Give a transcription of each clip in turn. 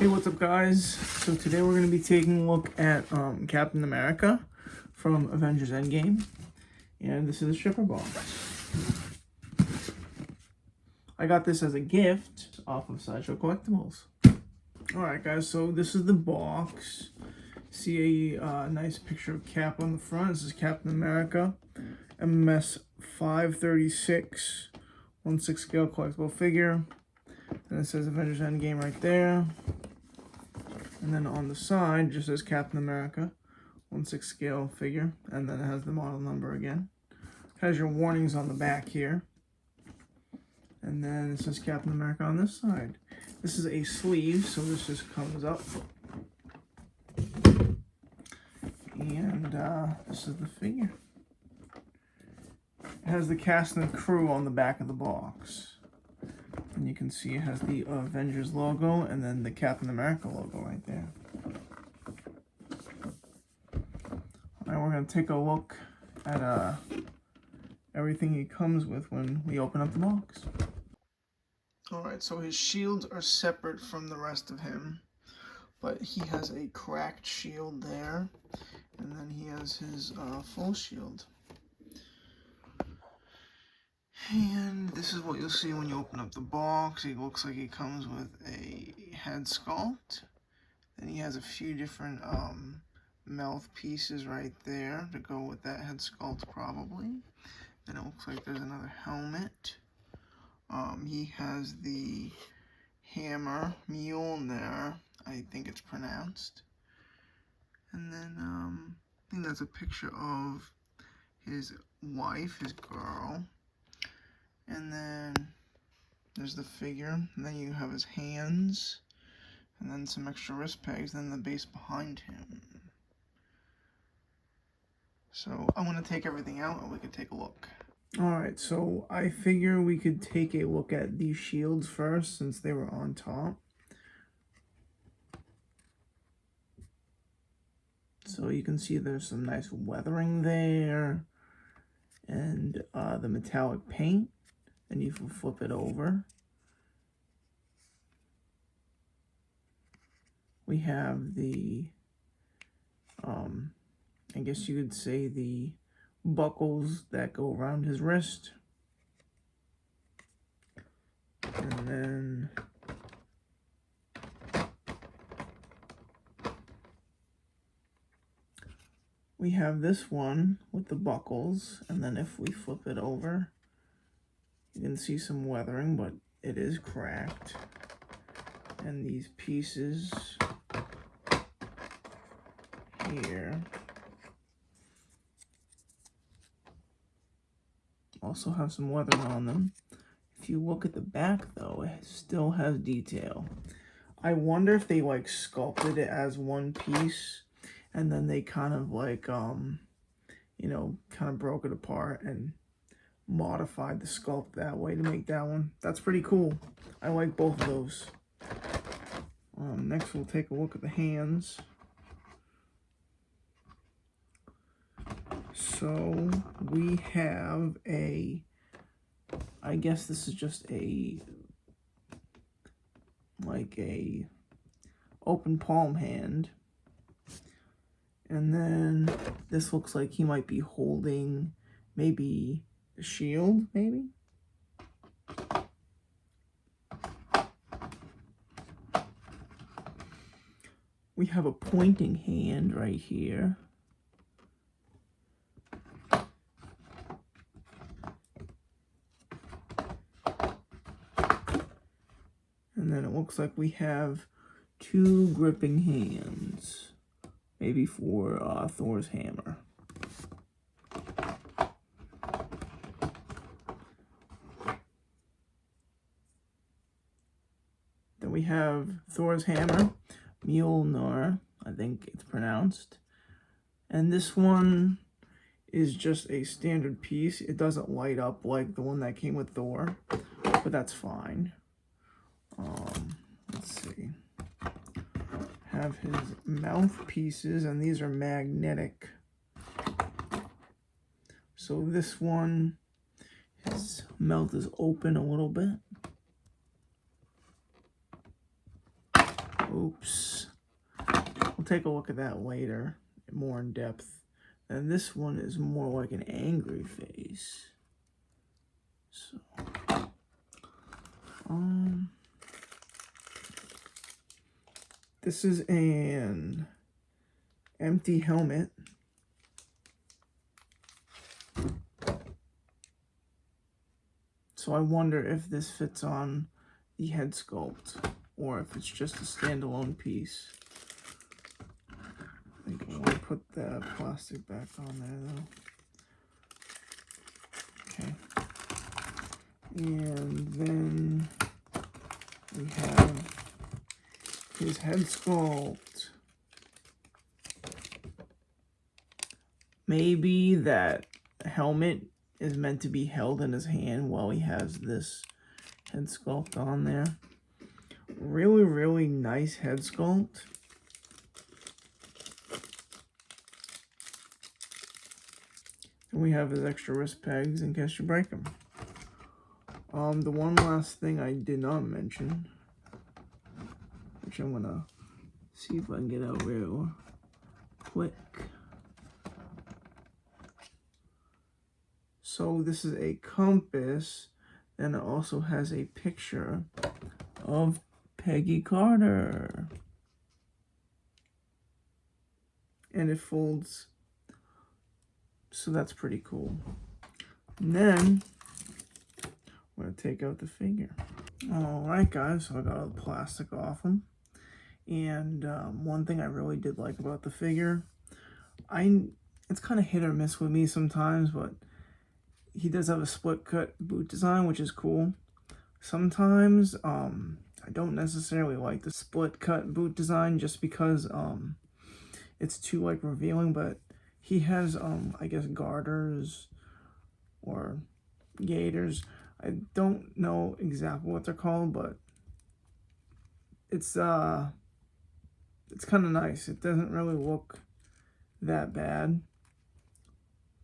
Hey, what's up guys? So today we're going to be taking a look at Captain America from Avengers Endgame. And this is the shipper box. I got this as a gift off of Sideshow Collectibles. Alright guys, so this is the box. See a nice picture of Cap on the front. This is Captain America. MMS536 1/6 scale collectible figure. And it says Avengers Endgame right there. And then on the side, it just says Captain America, 1/6 scale figure. And then it has the model number again. It has your warnings on the back here. And then it says Captain America on this side. This is a sleeve, so this just comes up. And this is the figure. It has the cast and crew on the back of the box. And you can see it has the Avengers logo and then the Captain America logo right there. Alright, we're going to take a look at everything he comes with when we open up the box. Alright, so his shields are separate from the rest of him, but he has a cracked shield there, and then he has his full shield. And this is what you'll see when you open up the box. It looks like it comes with a head sculpt. Then he has a few different mouth pieces right there to go with that head sculpt probably. Then it looks like there's another helmet. He has the hammer, Mjolnir, I think it's pronounced. And then I think that's a picture of his wife, his girl. And then there's the figure, and then you have his hands, and then some extra wrist pegs, then the base behind him. So I'm going to take everything out and we can take a look. Alright, so I figure we could take a look at these shields first since they were on top. So you can see there's some nice weathering there, and the metallic paint. And you can flip it over. We have the, I guess you could say the buckles that go around his wrist. And then we have this one with the buckles. And then if we flip it over, you can see some weathering, but it is cracked. And these pieces here also have some weathering on them. If you look at the back though, it still has detail. I wonder if they like sculpted it as one piece and then they kind of like, you know, kind of broke it apart and modified the sculpt that way to make that one. That's pretty cool. I like both of those. Next we'll take a look at the hands. So we have a, I guess this is just a, like a open palm hand. And then this looks like he might be holding maybe the shield, maybe? We have a pointing hand right here. And then it looks like we have two gripping hands. Maybe for Thor's hammer. Then we have Thor's hammer, Mjolnir, I think it's pronounced. And this one is just a standard piece. It doesn't light up like the one that came with Thor, but that's fine. Let's see. Have his mouthpieces, and these are magnetic. So this one, his mouth is open a little bit. Oops. We'll take a look at that later, more in depth. And this one is more like an angry face. So, this is an empty helmet. So I wonder if this fits on the head sculpt or if it's just a standalone piece. I think I want to put the plastic back on there though. Okay. And then we have his head sculpt. Maybe that helmet is meant to be held in his hand while he has this head sculpt on there. Really, really nice head sculpt. And we have his extra wrist pegs in case you break them. The one last thing I did not mention, which I'm gonna see if I can get out real quick. So this is a compass, and it also has a picture of Peggy Carter. And it folds, so that's pretty cool. And then I'm gonna take out the figure. Alright guys, so I got all the plastic off him. And one thing I really did like about the figure, it's kind of hit or miss with me sometimes, but he does have a split cut boot design, which is cool. Sometimes I don't necessarily like the split cut boot design just because it's too like revealing, but he has I guess garters or gaiters. I don't know exactly what they're called, but it's kind of nice. It doesn't really look that bad,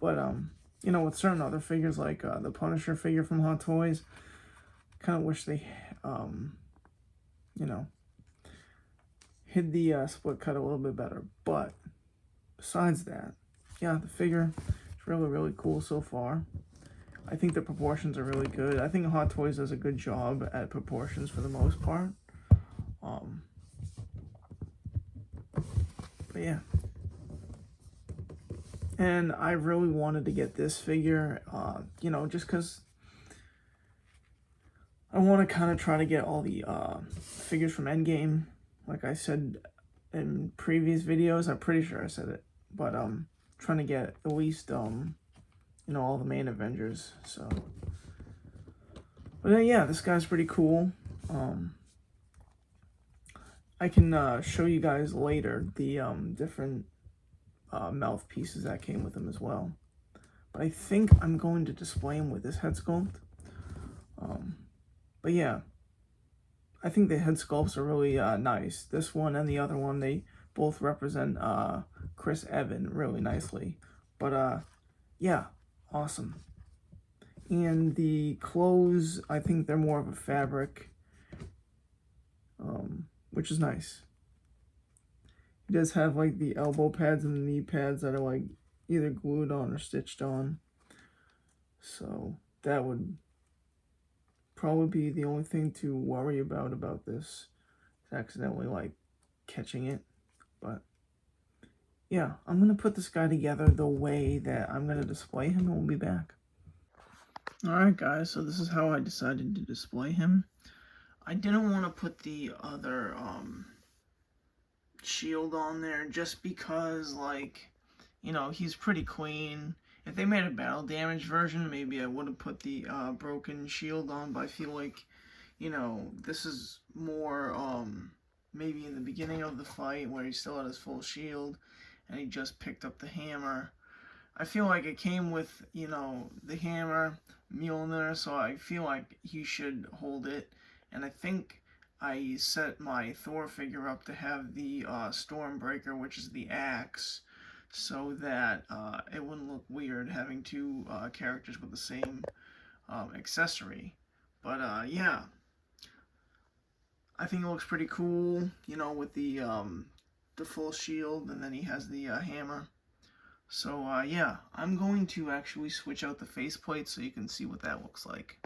but you know, with certain other figures like the Punisher figure from Hot Toys, kind of wish they you know, hid the split cut a little bit better. But besides that, yeah, the figure is really, really cool so far. I think the proportions are really good. I think Hot Toys does a good job at proportions for the most part. But yeah. And I really wanted to get this figure, you know, just because I want to kind of try to get all the figures from EndGame. Like I said in previous videos, I'm pretty sure I said it. But trying to get at least, you know, all the main Avengers. So, but yeah, this guy's pretty cool. I can show you guys later the different mouthpieces that came with him as well. But I think I'm going to display him with this head sculpt. But yeah, I think the head sculpts are really nice. This one and the other one, they both represent Chris Evans really nicely. But yeah, awesome. And the clothes, I think they're more of a fabric, which is nice. He does have like the elbow pads and the knee pads that are like either glued on or stitched on. So that would probably be the only thing to worry about this, is accidentally like catching it. But yeah, I'm gonna put this guy together the way that I'm gonna display him, and we'll be back. Alright guys, so this is how I decided to display him. I didn't want to put the other shield on there just because, like, you know, he's pretty clean. If they made a battle damage version, maybe I would have put the broken shield on, but I feel like, you know, this is more maybe in the beginning of the fight where he still had his full shield and he just picked up the hammer. I feel like it came with, you know, the hammer, Mjolnir, so I feel like he should hold it. And I think I set my Thor figure up to have the Stormbreaker, which is the axe, so that it wouldn't look weird having two characters with the same accessory. But yeah, I think it looks pretty cool, you know, with the full shield, and then he has the hammer. So yeah, I'm going to actually switch out the faceplate so you can see what that looks like.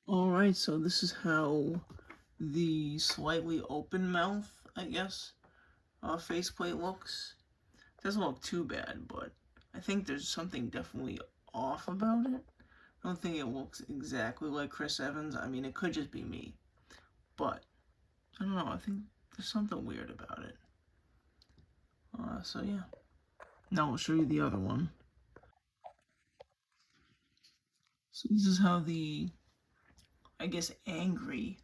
Alright, so this is how the slightly open mouth, I guess, faceplate looks. Doesn't look too bad, but I think there's something definitely off about it. I don't think it looks exactly like Chris Evans. I mean, it could just be me, but I don't know. I think there's something weird about it. So yeah. Now I'll show you the other one. So this is how the, I guess, angry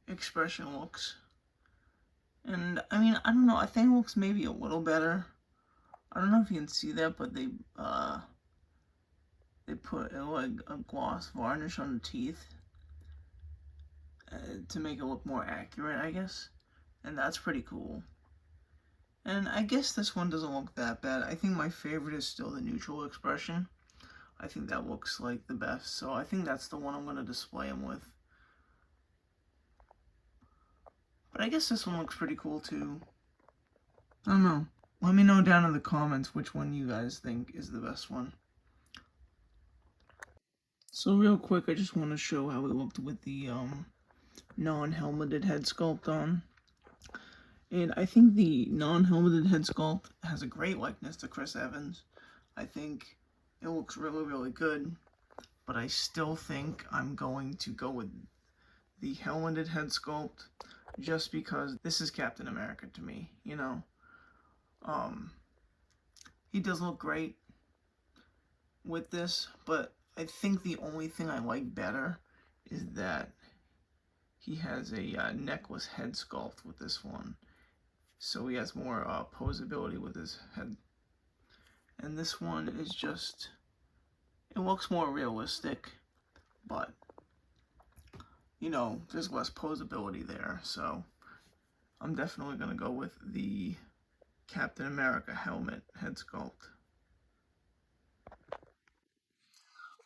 expression looks. And I mean, I don't know. I think it looks maybe a little better. I don't know if you can see that, but they put like a gloss varnish on the teeth to make it look more accurate, I guess. And that's pretty cool. And I guess this one doesn't look that bad. I think my favorite is still the neutral expression. I think that looks like the best. So I think that's the one I'm going to display him with. But I guess this one looks pretty cool too. I don't know. Let me know down in the comments which one you guys think is the best one. So real quick, I just want to show how it looked with the non-helmeted head sculpt on. And I think the non-helmeted head sculpt has a great likeness to Chris Evans. I think it looks really, really good. But I still think I'm going to go with the helmeted head sculpt just because this is Captain America to me, you know. He does look great with this, but I think the only thing I like better is that he has a necklace head sculpt with this one. So he has more posability with his head. And this one is just, it looks more realistic, but, you know, there's less posability there. So I'm definitely going to go with the Captain America helmet head sculpt.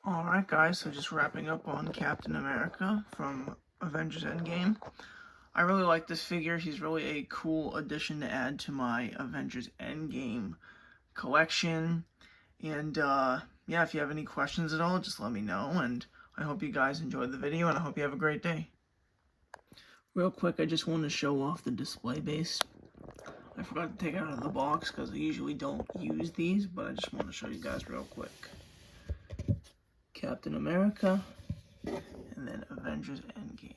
Alright guys, so just wrapping up on Captain America from Avengers EndGame. I really like this figure. He's really a cool addition to add to my Avengers EndGame collection. And yeah, if you have any questions at all, just let me know. And I hope you guys enjoyed the video, and I hope you have a great day. Real quick, I just want to show off the display base. I forgot to take it out of the box because I usually don't use these, but I just want to show you guys real quick. Captain America, and then Avengers EndGame.